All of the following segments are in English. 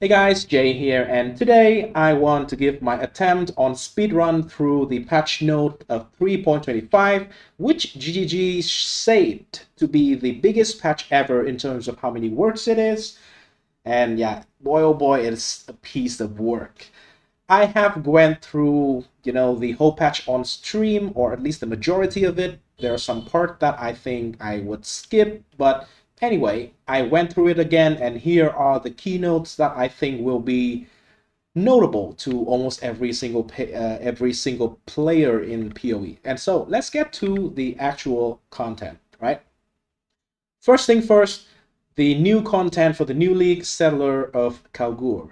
Hey guys, Jay here, and today I want to give my attempt on speedrun through the patch note of 3.25, which GGG said to be the biggest patch ever in terms of how many words it is. And yeah, boy oh boy, it's a piece of work. I have went through, the whole patch on stream, or at least the majority of it. There are some parts that I think I would skip, but anyway, I went through it again, and here are the keynotes that I think will be notable to almost every single player in POE. And so let's get to the actual content, right? First thing first, the new content for the new league, Settler of Kalgur.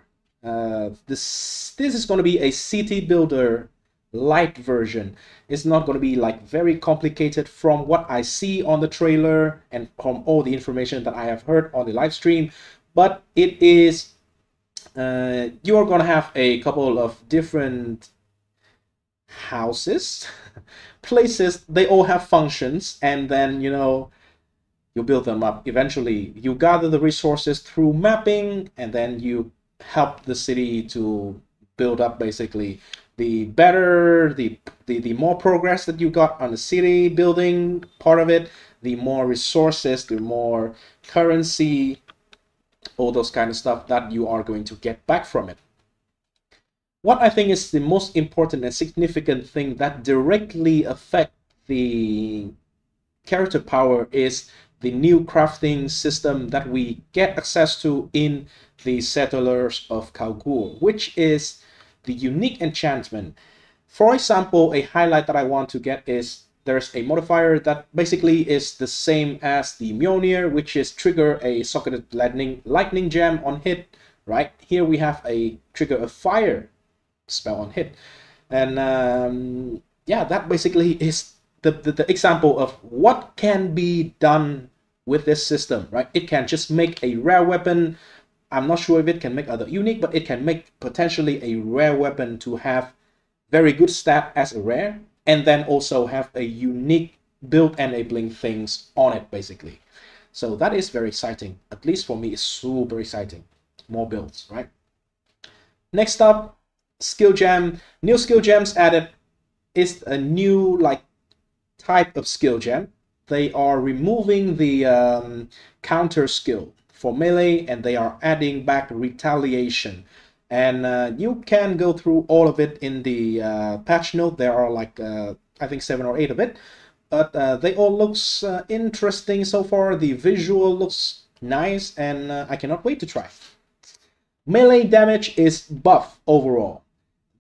This is going to be a city builder light version. It's not going to be like very complicated from what I see on the trailer and from all the information that I have heard on the live stream, but it is you're going to have a couple of different houses places. They all have functions, and then you build them up. Eventually you gather the resources through mapping, and then you help the city to build up. Basically, the better the more progress that you got on the city building part of it, the more resources, the more currency, all those kind of stuff that you are going to get back from it. What I think is the most important and significant thing that directly affect the character power is the new crafting system that we get access to in the Settlers of Kalgur, which is the unique enchantment. For example, a highlight that I want to get is there's a modifier that basically is the same as the Mjolnir, which is trigger a socketed lightning gem on hit. Right here we have a trigger a fire spell on hit, and yeah, that basically is the example of what can be done with this system, right? It can just make a rare weapon. I'm not sure if it can make other unique, but it can make potentially a rare weapon to have very good stat as a rare, and then also have a unique build enabling things on it, basically. So that is very exciting. At least for me, it's super exciting. More builds, right? Next up, skill gem. New skill gems added is a new type of skill gem. They are removing the counter skill for melee, and they are adding back retaliation. And you can go through all of it in the patch note. There are I think 7 or 8 of it, but they all looks interesting so far. The visual looks nice, and I cannot wait to try. Melee damage is buff overall.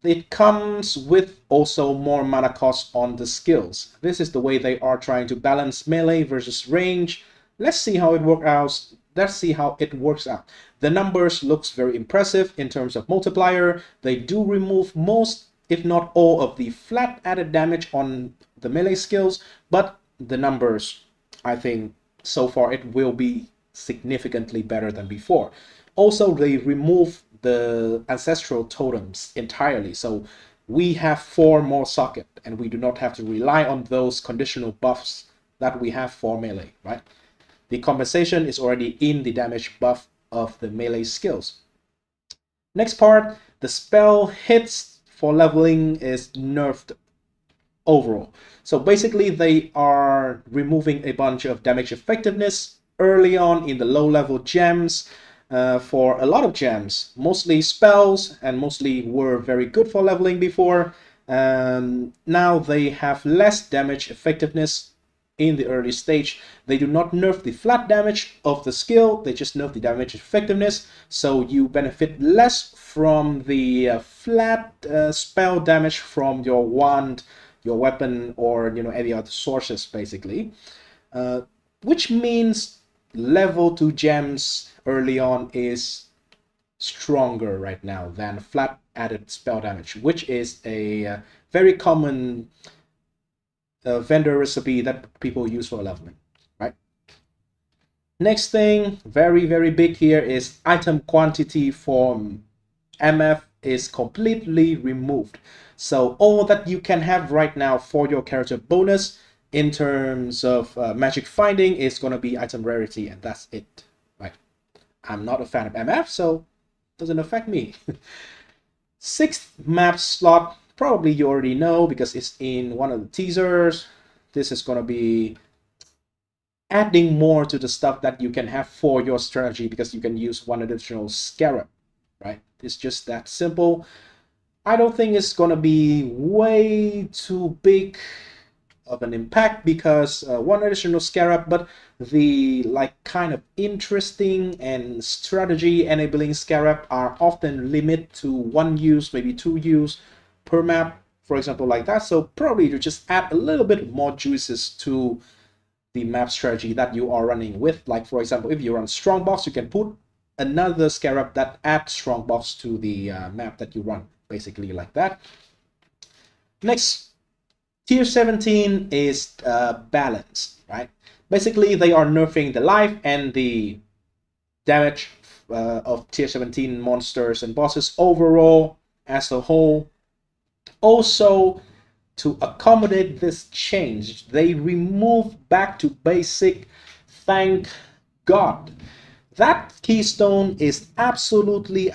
It comes with also more mana cost on the skills. This is the way they are trying to balance melee versus range. Let's see how it works out. Let's see how it works out. The numbers looks very impressive in terms of multiplier. They do remove most, if not all, of the flat added damage on the melee skills, but the numbers, I think so far it will be significantly better than before. Also, they remove the ancestral totems entirely, so we have 4 more socket, and we do not have to rely on those conditional buffs that we have for melee, right? The compensation is already in the damage buff of the melee skills. Next part, the spell hits for leveling is nerfed overall. So basically they are removing a bunch of damage effectiveness early on in the low level gems. For a lot of gems, mostly spells, and mostly were very good for leveling before. Now they have less damage effectiveness in the early stage. They do not nerf the flat damage of the skill, they just nerf the damage effectiveness, so you benefit less from the flat spell damage from your wand, your weapon, or any other sources, basically. Which means level 2 gems early on is stronger right now than flat added spell damage, which is a very common vendor recipe that people use for leveling, right? Next thing, very big here, is item quantity from MF is completely removed. So all that you can have right now for your character bonus in terms of magic finding is going to be item rarity, and that's it, right? I'm not a fan of MF, so doesn't affect me. Sixth map slot, probably you already know because it's in one of the teasers. This is going to be adding more to the stuff that you can have for your strategy because you can use one additional scarab, right? It's just that simple. I don't think it's going to be way too big of an impact because one additional scarab, but the like kind of interesting and strategy enabling scarab are often limited to one use, maybe two use per map, for example, like that. So probably you just add a little bit more juices to the map strategy that you are running with. Like for example, if you run strongbox, you can put another scarab that adds strongbox to the map that you run, basically like that. Next, tier 17 is balance, right? Basically, they are nerfing the life and the damage of tier 17 monsters and bosses overall as a whole. Also, to accommodate this change, they remove back to basic. Thank God. That keystone is absolutely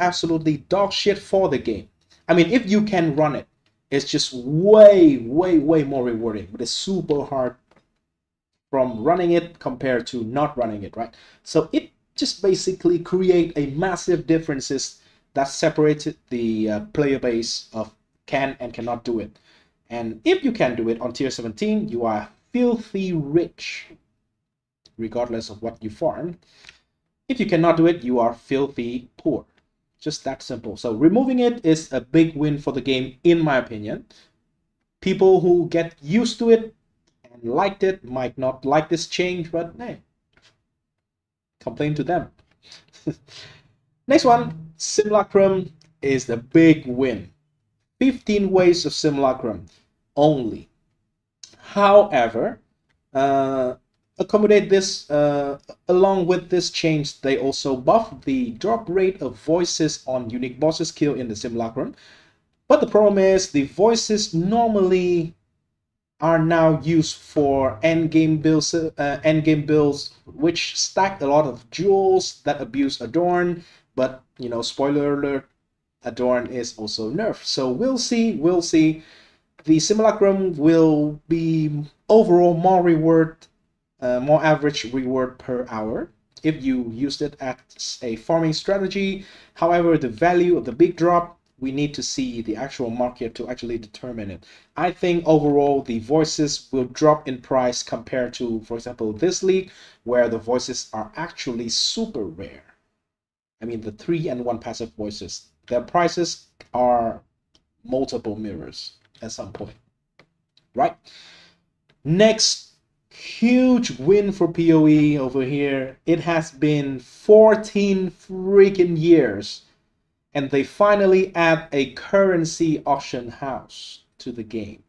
dog shit for the game. I mean, if you can run it, it's just way more rewarding, but it's super hard from running it compared to not running it, right? So it just basically create a massive differences that separated the player base of can and cannot do it. And if you can do it on tier 17, you are filthy rich, regardless of what you farm. If you cannot do it, you are filthy poor. Just that simple. So removing it is a big win for the game, in my opinion. People who get used to it and liked it might not like this change, but hey, complain to them. Next one, Simulacrum is the big win. 15 waves of Simulacrum only. However, accommodate this along with this change, they also buff the drop rate of voices on unique bosses killed in the Simulacrum. But the problem is the voices normally are now used for endgame builds, which stack a lot of jewels that abuse Adorn. But you know, spoiler alert, Adorn is also nerfed. So we'll see. The Simulacrum will be overall more more average reward per hour if you used it as a farming strategy. However, the value of the big drop, we need to see the actual market to actually determine it. I think overall the voices will drop in price compared to, for example, this league, where the voices are actually super rare. I mean, the 3 and 1 passive voices, their prices are multiple mirrors at some point, right? Next, huge win for POE over here. It has been 14 freaking years, and they finally add a currency auction house to the game.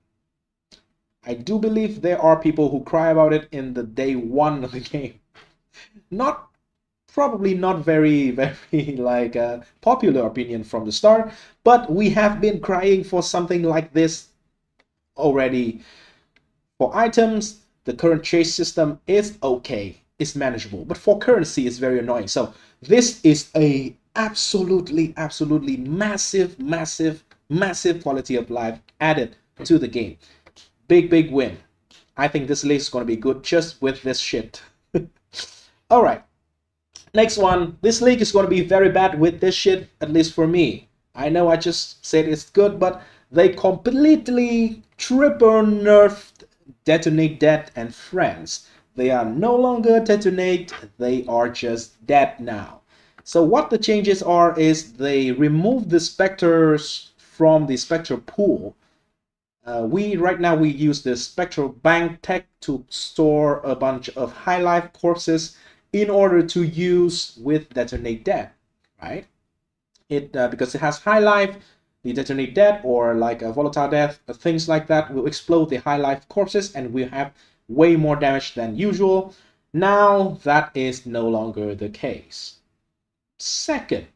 I do believe there are people who cry about it in the day one of the game. Probably not very like popular opinion from the start, but we have been crying for something like this already. For items, the current chase system is okay, it's manageable, but for currency it's very annoying. So this is a absolutely massive quality of life added to the game. Big win. I think this list is going to be good just with this shit. All right. Next one, this league is going to be very bad with this shit, at least for me. I know I just said it's good, but they completely triple nerfed Detonate Dead and Friends. They are no longer Detonate, they are just dead now. So what the changes are is they remove the Spectres from the Spectre pool. Right now we use the Spectral Bank tech to store a bunch of high life corpses in order to use with Detonate Dead, right? Because it has high life, the Detonate Dead or like a Volatile Death, things like that will explode the high life corpses and will have way more damage than usual. Now that is no longer the case. Second,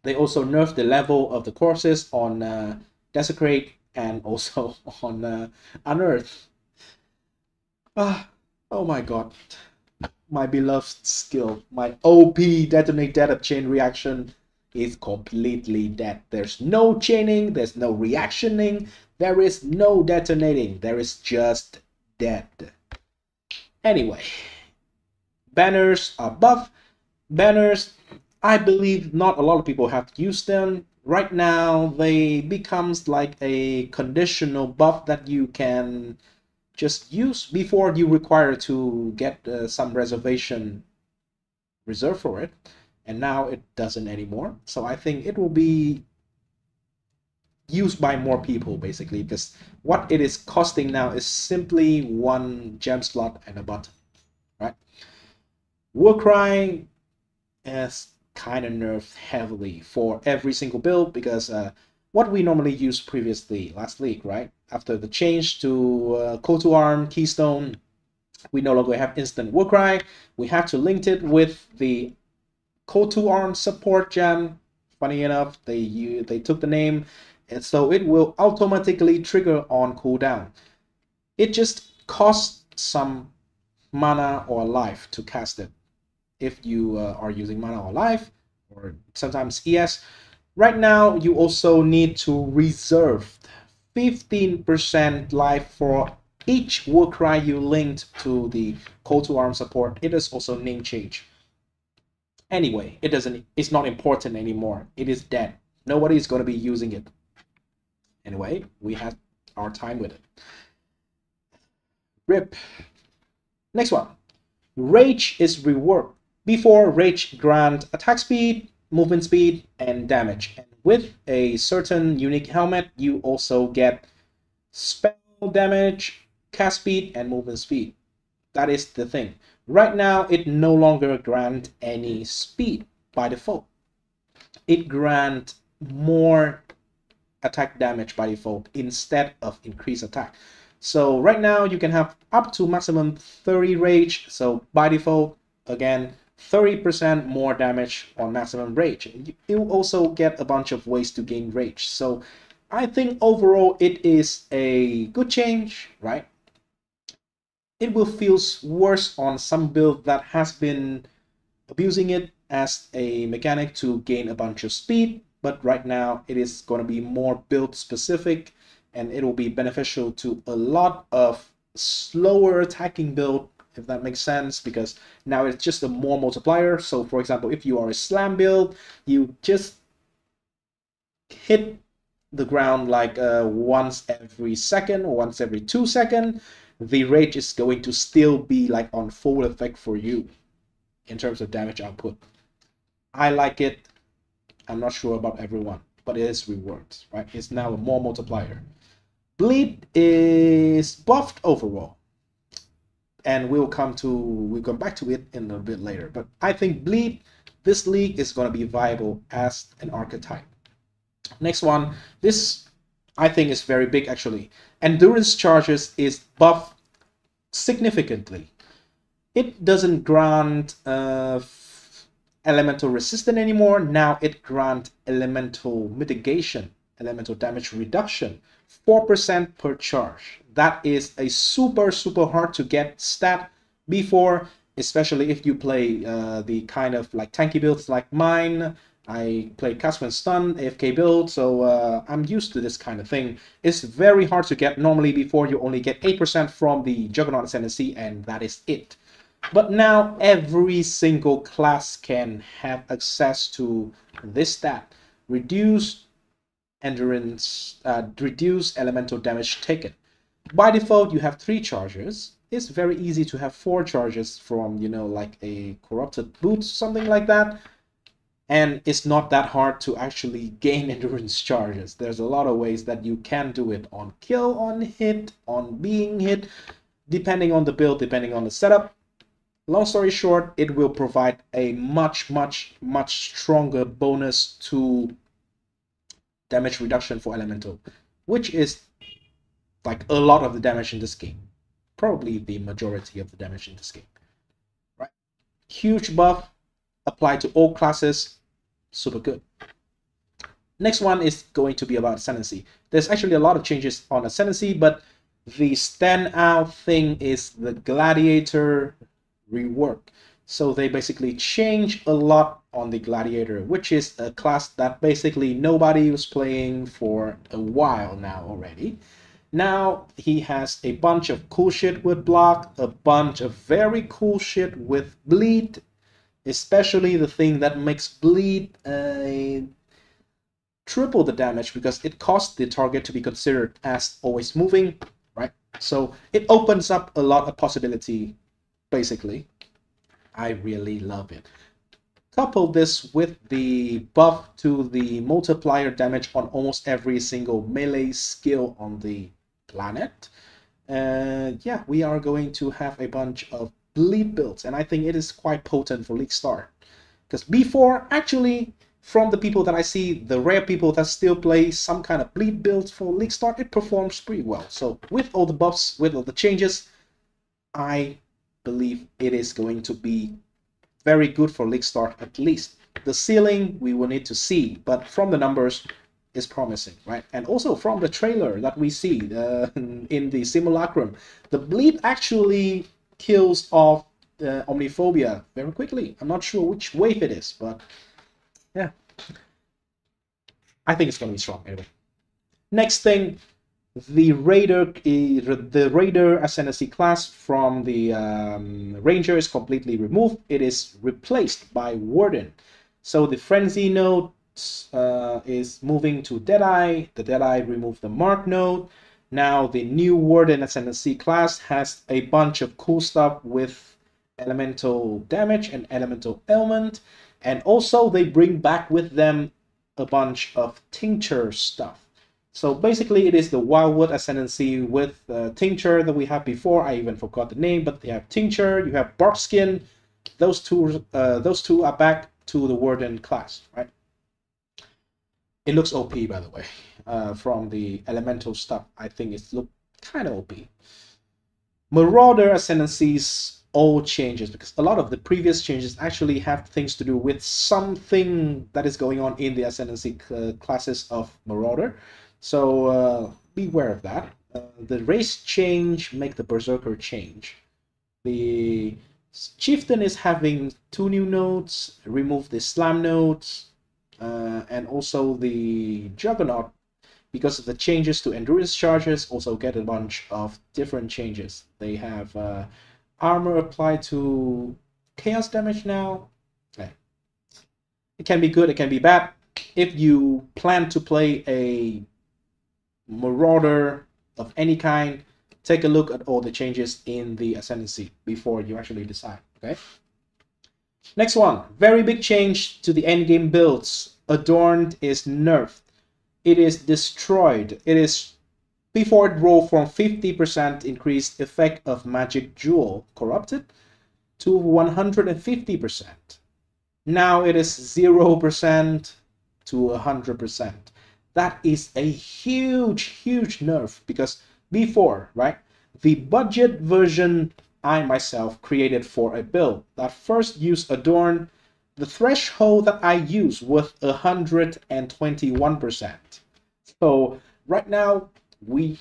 they also nerfed the level of the corpses on Desecrate and also on Unearth. Oh my god. My beloved skill, my OP Detonate Dead Chain Reaction is completely dead. There's no chaining, there's no reactioning, there is no detonating, there is just dead. Anyway, banners are buff. Banners, I believe not a lot of people have used them. Right now, they becomes like a conditional buff that you can just use before you require to get some reservation reserved for it. And now it doesn't anymore. So I think it will be used by more people basically, because what it is costing now is simply one gem slot and a button, right? Warcry is kind of nerfed heavily for every single build, because what we normally used previously last league, right? After the change to Call to Arm Keystone, we no longer have instant Warcry. We have to link it with the Call to Arm support gem. Funny enough, they took the name, and so it will automatically trigger on cooldown. It just costs some mana or life to cast it. If you are using mana or life, or sometimes ES. Right now, you also need to reserve 15% life for each Warcry you linked to the Call to Arm support. It is also name change. Anyway, it's not important anymore. It is dead. Nobody is going to be using it. Anyway, we had our time with it. RIP. Next one. Rage is reworked. Before, Rage grant attack speed, movement speed, and damage. And with a certain unique helmet, you also get spell damage, cast speed, and movement speed. That is the thing. Right now, it no longer grants any speed by default. It grants more attack damage by default instead of increased attack. So right now, you can have up to maximum 30 rage. So by default, again, 30% more damage on maximum rage. You also get a bunch of ways to gain rage. So I think overall it is a good change, right? It will feel worse on some build that has been abusing it as a mechanic to gain a bunch of speed, but right now it is going to be more build specific, and it will be beneficial to a lot of slower attacking build, if that makes sense, because now it's just a more multiplier. So for example, if you are a slam build, you just hit the ground like once every second or once every 2 seconds, the rage is going to still be like on full effect for you in terms of damage output. I like it. I'm not sure about everyone, but it is reworked, right? It's now a more multiplier. Bleed is buffed overall, and we'll come back to it in a bit later. But I think Bleed, this league is going to be viable as an archetype. Next one, this I think is very big actually. Endurance charges is buffed significantly. It doesn't grant elemental resistance anymore. Now it grants elemental mitigation, elemental damage reduction, 4% per charge. That is a super hard to get stat before, especially if you play the kind of like tanky builds like mine. I play cast when stun, AFK build, so I'm used to this kind of thing. It's very hard to get. Normally before you only get 8% from the Juggernaut Ascendancy, and that is it. But now every single class can have access to this stat. Reduce endurance, reduce elemental damage taken. By default, you have 3 charges. It's very easy to have 4 charges from, you know, like a corrupted boot, something like that. And it's not that hard to actually gain endurance charges. There's a lot of ways that you can do it: on kill, on hit, on being hit, depending on the build, depending on the setup. Long story short, it will provide a much stronger bonus to damage reduction for elemental, which is like a lot of the damage in this game. Probably the majority of the damage in this game, right? Huge buff applied to all classes. Super good. Next one is going to be about Ascendancy. There's actually a lot of changes on Ascendancy, but the standout thing is the Gladiator rework. So they basically change a lot on the Gladiator, which is a class that basically nobody was playing for a while now already. Now he has a bunch of cool shit with block, a bunch of very cool shit with bleed, especially the thing that makes bleed triple the damage because it costs the target to be considered as always moving, right? So it opens up a lot of possibility, basically. I really love it. Couple this with the buff to the multiplier damage on almost every single melee skill on the planet. Yeah, we are going to have a bunch of bleed builds, and I think it is quite potent for League Start. Because before, actually, from the people that I see, the rare people that still play some kind of bleed build for League Start, it performs pretty well. So with all the buffs, with all the changes, I believe it is going to be very good for League Start at least. The ceiling we will need to see, but from the numbers is promising, right? And also from the trailer that we see in the simulacrum, the bleed actually kills off Omniphobia very quickly. I'm not sure which wave it is, but yeah, I think it's going to be strong anyway. Next thing, the Raider Ascendancy class from the Ranger is completely removed. It is replaced by Warden. So the Frenzy node is moving to Deadeye. The Deadeye removed the Mark node. Now the new Warden Ascendancy class has a bunch of cool stuff with elemental damage and elemental ailment. And also they bring back with them a bunch of tincture stuff. So basically it is the Wildwood Ascendancy with tincture that we had before. I even forgot the name, but they have tincture, you have barkskin. Those two are back to the Warden class, right? It looks OP, by the way, from the elemental stuff. I think it looks kind of OP. Marauder Ascendancies all changes because a lot of the previous changes actually have things to do with something that is going on in the Ascendancy classes of Marauder. So beware of that. The race change make the Berserker change. The Chieftain is having 2 new nodes, remove the Slam nodes, and also the Juggernaut, because of the changes to endurance charges, also get a bunch of different changes. They have armor applied to chaos damage now. Okay. It can be good, it can be bad. If you plan to play a Marauder of any kind, take a look at all the changes in the Ascendancy before you actually decide, okay? Next one, very big change to the endgame builds. Adorned is nerfed. It is destroyed. It is, before it rolled from 50% increased effect of magic jewel corrupted to 150%. Now it is 0% to 100%. That is a huge nerf because before, right, the budget version I myself created for a build that first used Adorn, the threshold that I used was 121%. So right now we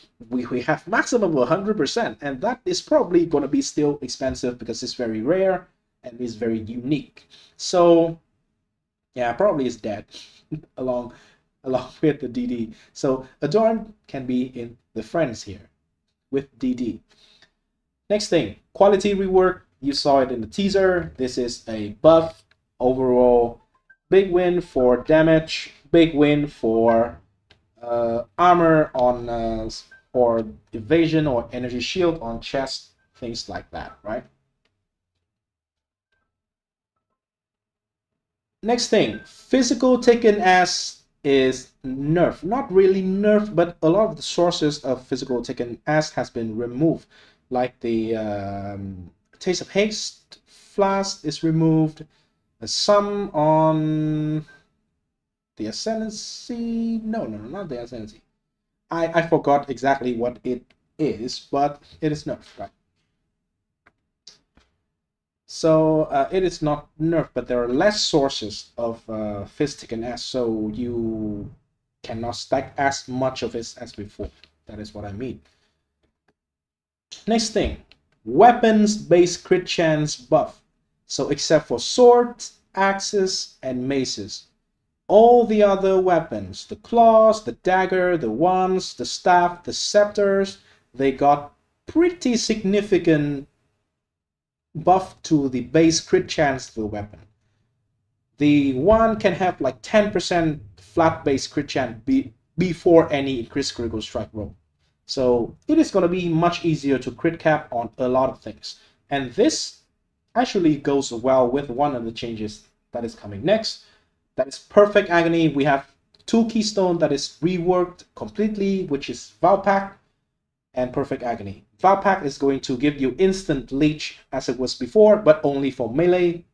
have maximum of 100%, and that is probably going to be still expensive because it's very rare and is very unique. So yeah, probably is dead along with the DD. So Adorn can be in the friends here with DD. Next thing, quality rework. You saw it in the teaser. This is a buff. Overall, big win for damage, big win for armor on or evasion or energy shield on chest, things like that, right? Next thing, physical taken as is nerfed. Not really nerfed, but a lot of the sources of physical taken as has been removed. Like the Taste of Haste flask is removed. Some on the Ascendancy. No, not the Ascendancy. I forgot exactly what it is, but it is nerfed, right? So it is not nerfed, but there are less sources of Fist and S, so you cannot stack as much of it as before. That is what I mean. Next thing, weapons-based crit chance buff. So except for swords axes, and maces. All the other weapons, the claws, the dagger, the wands, the staff, the scepters, they got pretty significant buff to the base crit chance of the weapon. The wand can have like 10% flat base crit chance before any increased critical strike roll. So it is going to be much easier to crit cap on a lot of things. And this actually goes well with one of the changes that is coming next. That is Perfect Agony. We have 2 keystones that is reworked completely, which is Vow Pact and Perfect Agony. Vow Pact is going to give you instant leech as it was before, but only for melee.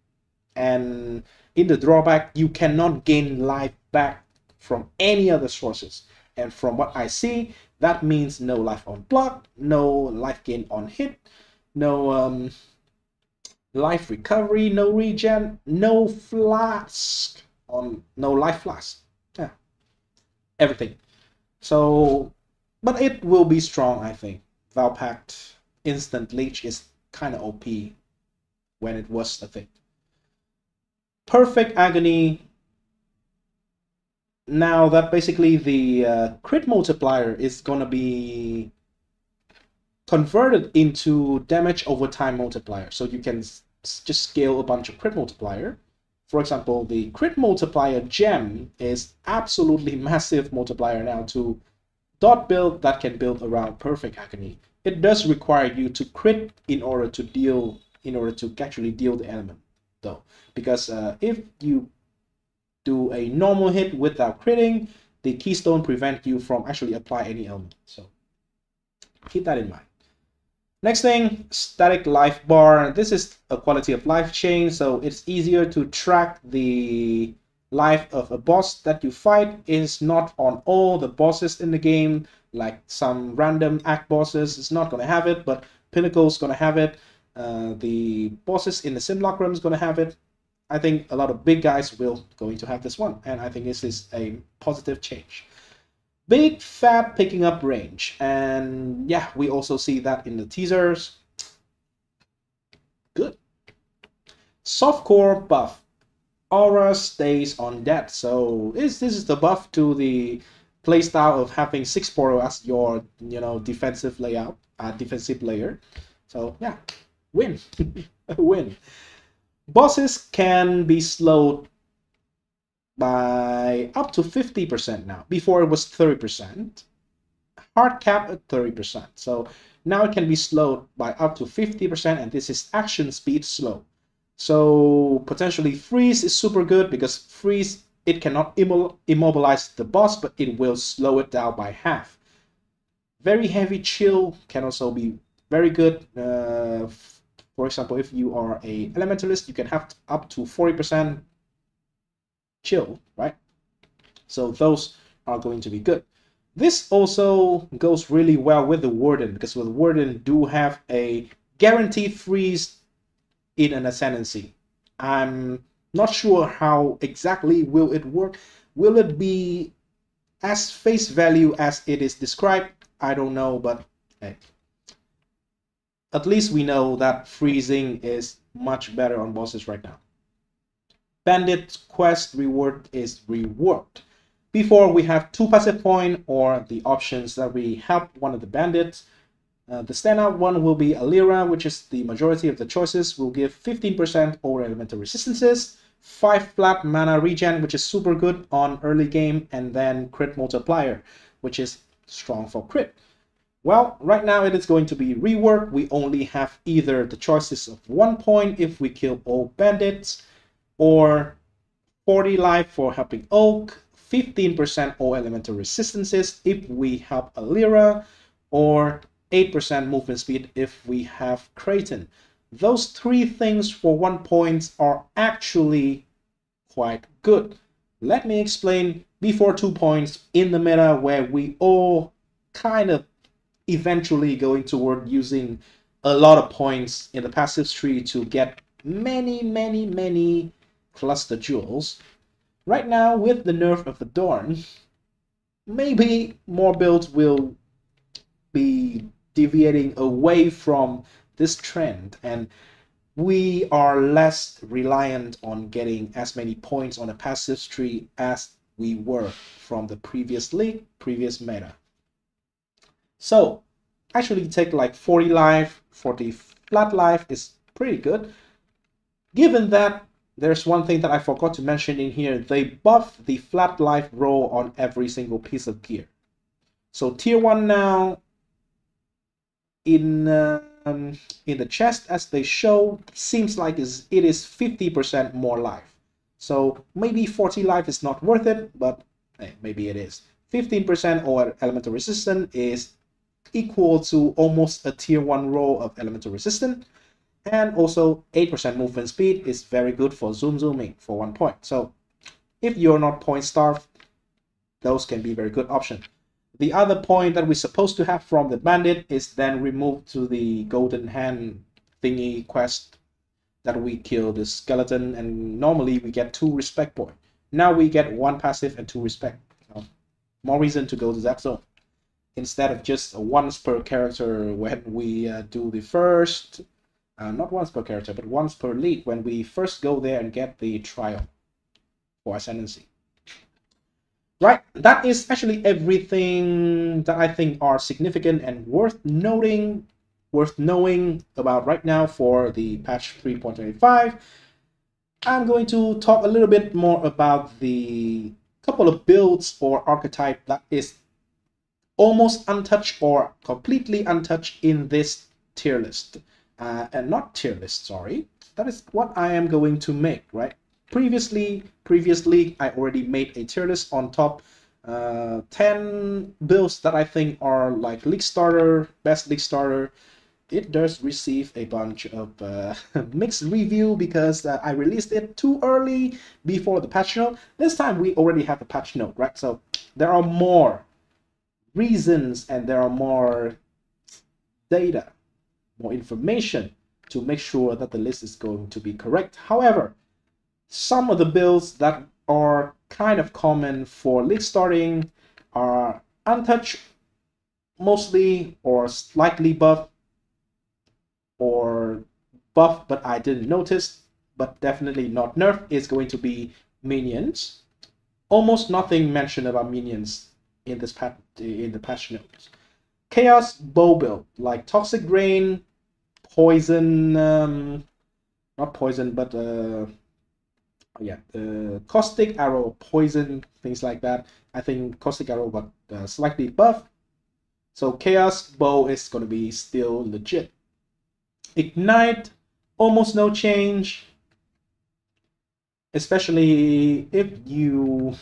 And in the drawback, you cannot gain life back from any other sources. And from what I see, that means no life on block, no life gain on hit, no life recovery, no regen, no flask on no life flask. Yeah, everything. So, but it will be strong, I think. Vow Pact instant leech is kind of OP when it was a thing. Perfect Agony. Now that basically the crit multiplier is gonna be converted into damage over time multiplier, so you can just scale a bunch of crit multiplier. For example, the crit multiplier gem is absolutely massive multiplier now to dot build that can build around Perfect Agony. It does require you to crit in order to actually deal the element though, because if you do a normal hit without critting, the keystone prevent you from actually apply any element. So keep that in mind. Next thing, static life bar. This is a quality of life chain, so it's easier to track the life of a boss that you fight. It's not on all the bosses in the game, like some random act bosses. It's not going to have it, but Pinnacle's going to have it. The bosses in the Simulacrum is going to have it. I think a lot of big guys will going to have this one, and I think this is a positive change. Big fat picking up range, and yeah, we also see that in the teasers. Good. Softcore buff. Aura stays on that, so this is the buff to the playstyle of having 6 portal as your defensive layout, defensive layer. So yeah, win. Win. Bosses can be slowed by up to 50% now. Before it was 30%. Hard cap at 30%. So now it can be slowed by up to 50%, and this is action speed slow. So potentially freeze is super good, because freeze, it cannot immobilize the boss, but it will slow it down by half. Very heavy chill can also be very good. For example, if you are a elementalist, you can have up to 40% chill, right? So those are going to be good. This also goes really well with the Warden, because with Warden do have a guaranteed freeze in an ascendancy. I'm not sure how exactly will it work. Will it be as face value as it is described? I don't know, but hey. At least we know that freezing is much better on bosses right now. Bandit quest reward is reworked. Before we have 2 passive point, or the options that we help one of the bandits. The standout one will be Alira, which is the majority of the choices, will give 15% over elemental resistances, 5 flat mana regen, which is super good on early game, and then crit multiplier, which is strong for crit. Well, right now it is going to be reworked. We only have either the choices of 1 point if we kill all bandits, or 40 life for helping Oak, 15% all elemental resistances if we help Alira, or 8% movement speed if we have Creighton. Those 3 things for 1 point are actually quite good. Let me explain before 2 points in the meta, where we all kind of eventually going toward using a lot of points in the passive tree to get many cluster jewels. Right now, with the nerf of the Dawn, maybe more builds will be deviating away from this trend, and we are less reliant on getting as many points on a passive tree as we were from the previous league, previous meta. So actually take like 40 life, 40 flat life is pretty good. Given that, there's one thing that I forgot to mention in here. They buff the flat life roll on every single piece of gear. So tier 1 now, in the chest as they show, seems like it is 50% more life. So maybe 40 life is not worth it, but hey, maybe it is. 15% or elemental resistance is equal to almost a tier 1 roll of elemental resistance. And also 8% movement speed is very good for zooming for 1 point. So if you're not point starved, those can be very good option. The other point that we're supposed to have from the bandit is then removed to the golden hand thingy quest that we kill the skeleton, and normally we get 2 respect point. Now we get 1 passive and 2 respect. So more reason to go to that zone instead of just once per character when we do the first, not once per character, but once per league when we first go there and get the trial for ascendancy. Right, that is actually everything that I think are significant and worth noting, worth knowing about right now for the patch 3.25. I'm going to talk a little bit more about the couple of builds or archetype that is almost untouched or completely untouched in this tier list. And not tier list, sorry. That is what I am going to make, right? Previously, I already made a tier list on top 10 builds that I think are like league starter, best league starter. It does receive a bunch of mixed review because I released it too early before the patch note. This time we already have a patch note, right? So there are more reasons and there are more data, more information to make sure that the list is going to be correct. However, some of the builds that are kind of common for league starting are untouched mostly or slightly buff or buff but I didn't notice, but definitely not nerf, is going to be minions. Almost nothing mentioned about minions in this in the patch notes. Chaos bow build like toxic grain, poison, not poison, but yeah, caustic arrow, poison, things like that. I think caustic arrow but slightly buff. So chaos bow is going to be still legit. Ignite, almost no change, especially if you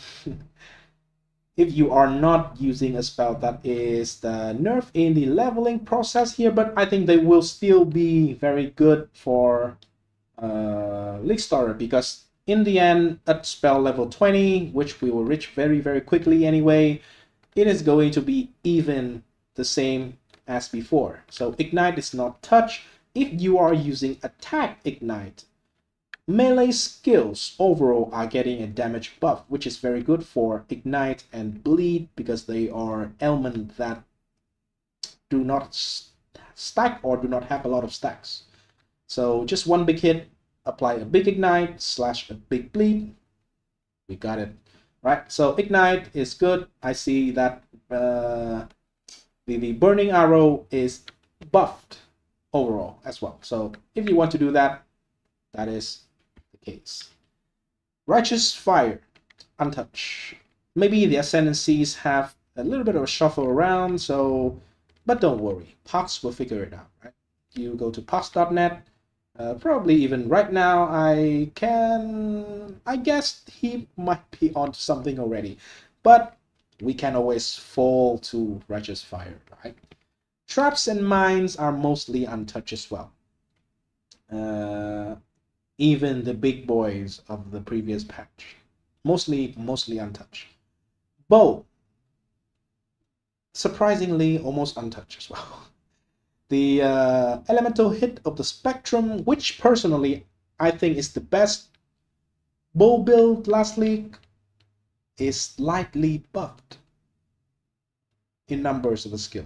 if you are not using a spell that is the nerf in the leveling process here, but I think they will still be very good for league starter, because in the end at spell level 20, which we will reach very very quickly anyway, it is going to be even the same as before. So ignite is not touch. If you are using attack ignite, melee skills overall are getting a damage buff, which is very good for ignite and bleed because they are elements that do not stack or do not have a lot of stacks. So just one big hit, apply a big ignite slash a big bleed. We got it, right? So ignite is good. I see that the burning arrow is buffed overall as well. So if you want to do that, that is the case. Righteous fire, untouched. Maybe the ascendancies have a little bit of a shuffle around, so, but don't worry, Pox will figure it out, right? You go to pox.net. Probably even right now, I guess he might be onto something already, but we can always fall to Righteous Fire, right? Traps and mines are mostly untouched as well. Even the big boys of the previous patch, mostly untouched. Bow, surprisingly almost untouched as well. The elemental hit of the spectrum, which personally I think is the best bow build last league, is slightly buffed in numbers of a skill.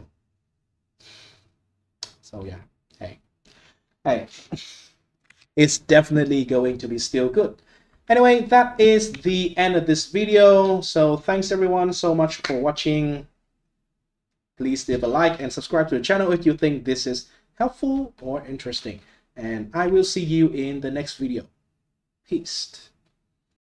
So yeah, hey. it's definitely going to be still good. Anyway, that is the end of this video. So thanks everyone so much for watching. Please leave a like and subscribe to the channel if you think this is helpful or interesting. And I will see you in the next video. Peace.